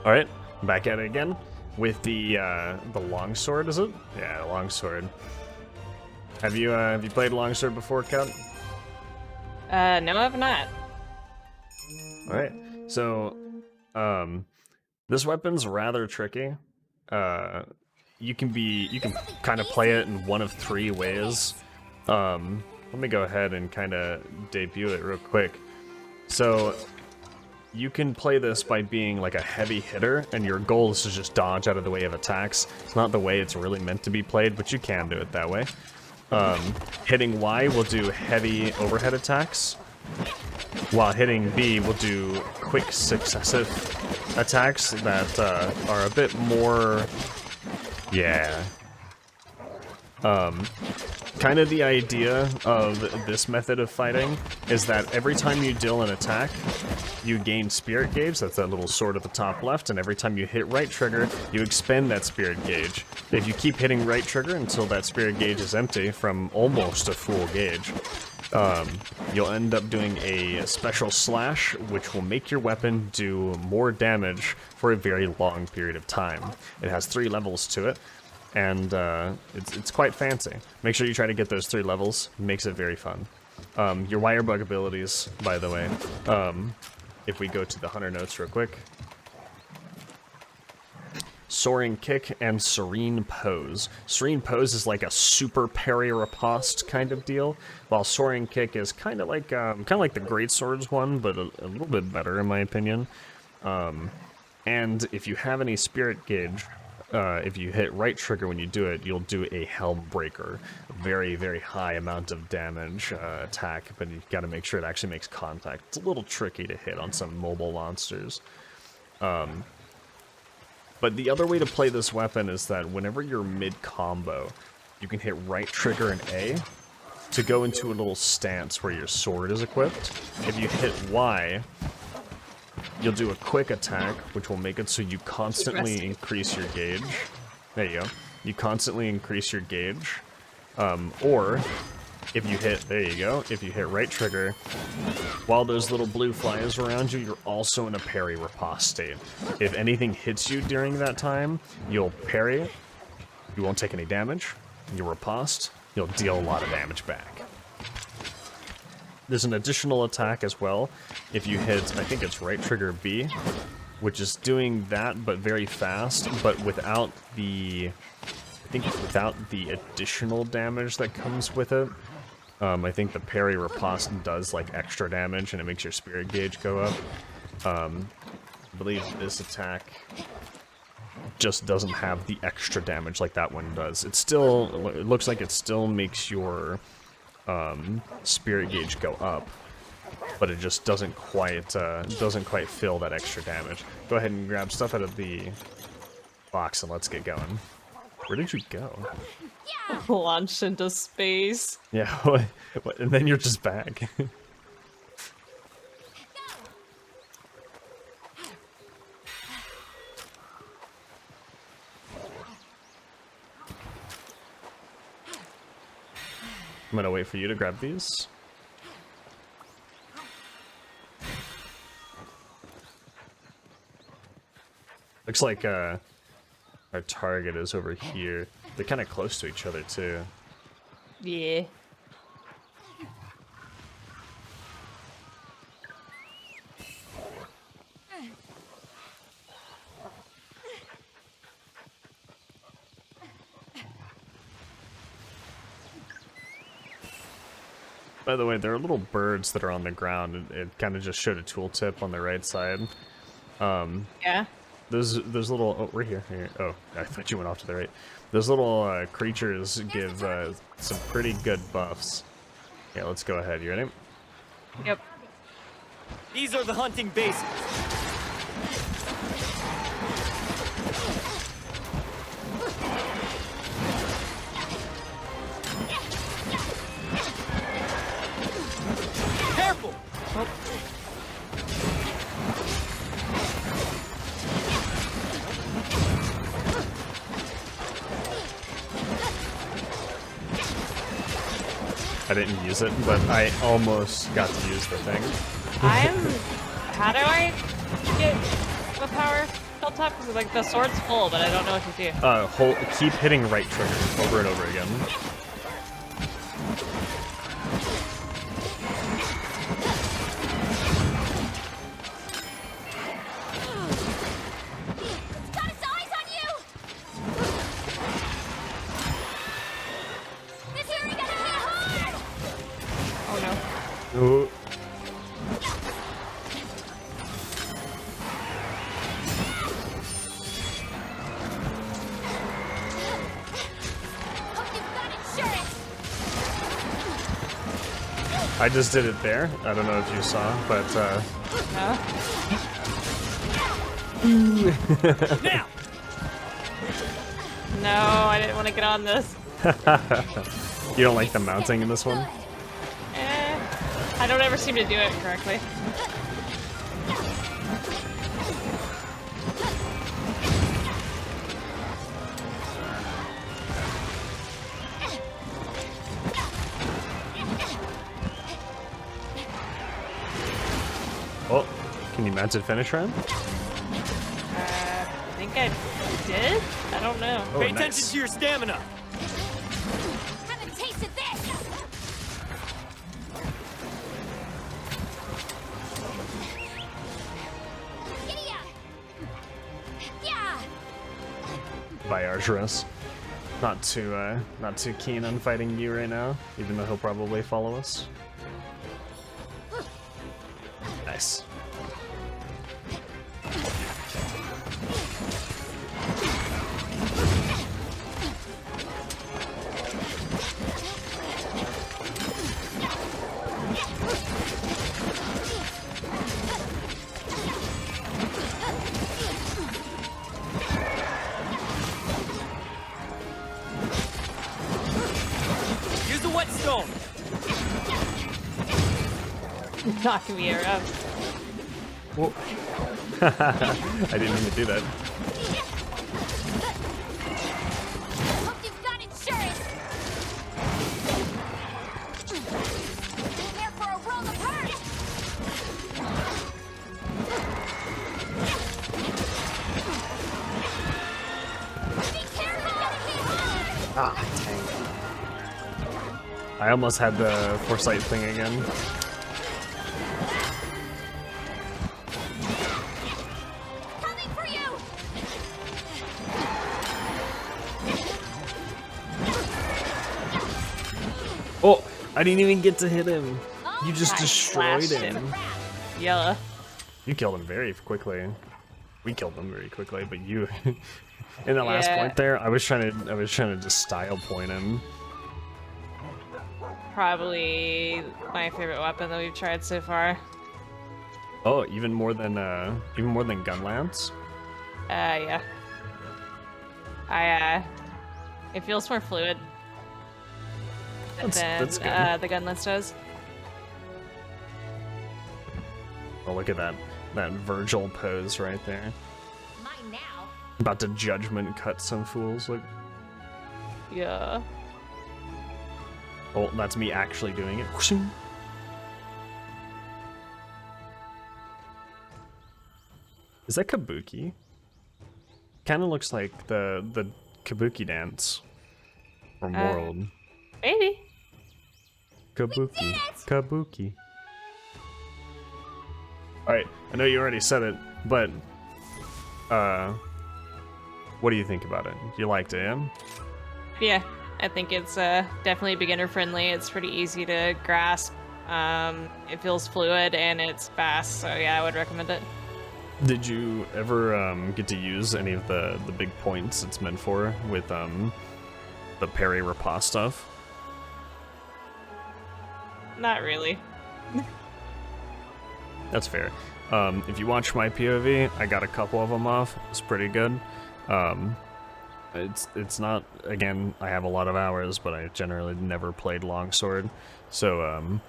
All right, back at it again with the longsword. Is it? Yeah, longsword. Have you played longsword before, Kat? No, I've not. All right, so this weapon's rather tricky. You can kind of play it in one of three ways. Let me go ahead and kind of debut it real quick. So you can play this by being like a heavy hitter, and your goal is to just dodge out of the way of attacks. It's not the way it's really meant to be played, but you can do it that way. Hitting Y will do heavy overhead attacks, while hitting B will do quick successive attacks that are a bit more, kind of the idea of this method of fighting is that every time you deal an attack, you gain spirit gauge. That's that little sword at the top left, and every time you hit right trigger, you expend that spirit gauge. If you keep hitting right trigger until that spirit gauge is empty from almost a full gauge, you'll end up doing a special slash, which will make your weapon do more damage for a very long period of time. It has 3 levels to it, and it's quite fancy. Make sure you try to get those 3 levels. It makes it very fun. Your wirebug abilities, by the way, if we go to the hunter notes real quick. Soaring Kick and Serene Pose. Serene Pose is like a super parry riposte kind of deal, while Soaring Kick is kind of like the Great Swords one, but a little bit better in my opinion. And if you have any spirit gauge, if you hit right trigger when you do it, you'll do a Helm Breaker. A very, very high amount of damage attack, but you gotta make sure it actually makes contact. It's a little tricky to hit on some mobile monsters. But the other way to play this weapon is that whenever you're mid-combo, you can hit right trigger and A to go into a little stance where your sword is equipped. If you hit Y, you'll do a quick attack, which will make it so you constantly increase your gauge. There you go. You constantly increase your gauge. Or, if you hit, there you go, if you hit right trigger, while those little blue flies around you, you're also in a parry riposte state. If anything hits you during that time, you'll parry, you won't take any damage, you'll riposte, you'll deal a lot of damage back. There's an additional attack as well. If you hit, I think it's right trigger B, which is doing that but very fast, but without the, without the additional damage that comes with it. I think the parry riposte does like extra damage and it makes your spirit gauge go up. I believe this attack just doesn't have the extra damage like that one does. It still, it looks like it still makes your spirit gauge go up, but it just doesn't quite fill that extra damage. Go ahead and grab stuff out of the box and let's get going. Where did you go? Launched into space. Yeah, what, and then you're just back. I'm gonna wait for you to grab these. Looks like our target is over here. They're kind of close to each other too. Yeah. By the way, there are little birds that are on the ground. It kind of just showed a tooltip on the right side. Yeah. Those little, oh, we're here. Oh, I thought you went off to the right. Those little creatures give some pretty good buffs. Yeah, let's go ahead. You ready? Yep. These are the hunting bases. Careful! Oh. I didn't use it, but I almost got to use the thing. How do I get the power difficult type? Because like the sword's full, but I don't know what to do. Keep hitting right trigger over and over again. Got its eyes on you! This area gonna hit hard! Oh no. Ooh. Hope you've got insurance! I just did it there. I don't know if you saw, but Now! No, I didn't want to get on this. you don't like the mounting in this one? I don't ever seem to do it correctly. Oh, can you mount it finish round? I think I did? I don't know. Oh, Pay nice. attention to your stamina. Haven't tasted this! Giddy-ya! Yeah! Viagrus. Not too keen on fighting you right now, even though he'll probably follow us. Nice. Use the whetstone. Knocking me around. Whoa. I didn't mean to do that. Hope you've got insurance! Prepare for a world of hurt! Be careful! Gonna hit hard! Ah, dang. I almost had the foresight thing again. Coming for you! Oh, I didn't even get to hit him. You just I destroyed slashed him. him. Yella. You killed him very quickly. We killed him very quickly, but you, in the last Yeah. point there, I was trying to just style point him. Probably my favorite weapon that we've tried so far. Oh, even more than Gunlance. Yeah. It feels more fluid That's good. than the gunless does. Oh, look at that Virgil pose right there. Mine now. About to judgment cut some fools. Look. Yeah. Oh, that's me actually doing it. Is that Kabuki? Kind of looks like the Kabuki dance from World. Maybe. Kabuki. Kabuki. Alright, I know you already said it, but what do you think about it? You liked it, yeah? Yeah. I think it's definitely beginner friendly. It's pretty easy to grasp. It feels fluid and it's fast, so yeah, I would recommend it. Did you ever get to use any of the big points it's meant for with the parry riposte stuff? Not really. That's fair. If you watch my POV, I got a couple of them off. It's pretty good. It's not, again, I have a lot of hours, but I generally never played longsword, so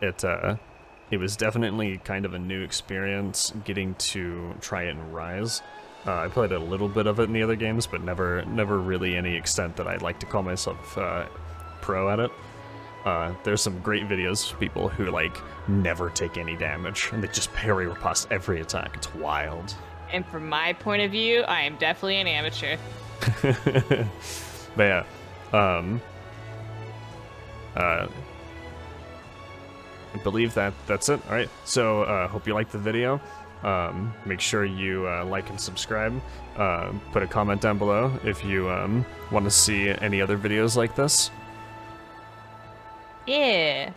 it was definitely kind of a new experience getting to try it in Rise. I played a little bit of it in the other games, but never really any extent that I'd like to call myself pro at it. There's some great videos of people who like never take any damage and they just parry riposte every attack. It's wild. And from my point of view, I am definitely an amateur. But yeah, I believe that's it. All right, so hope you liked the video. Make sure you like and subscribe. Put a comment down below if you want to see any other videos like this. Yeah.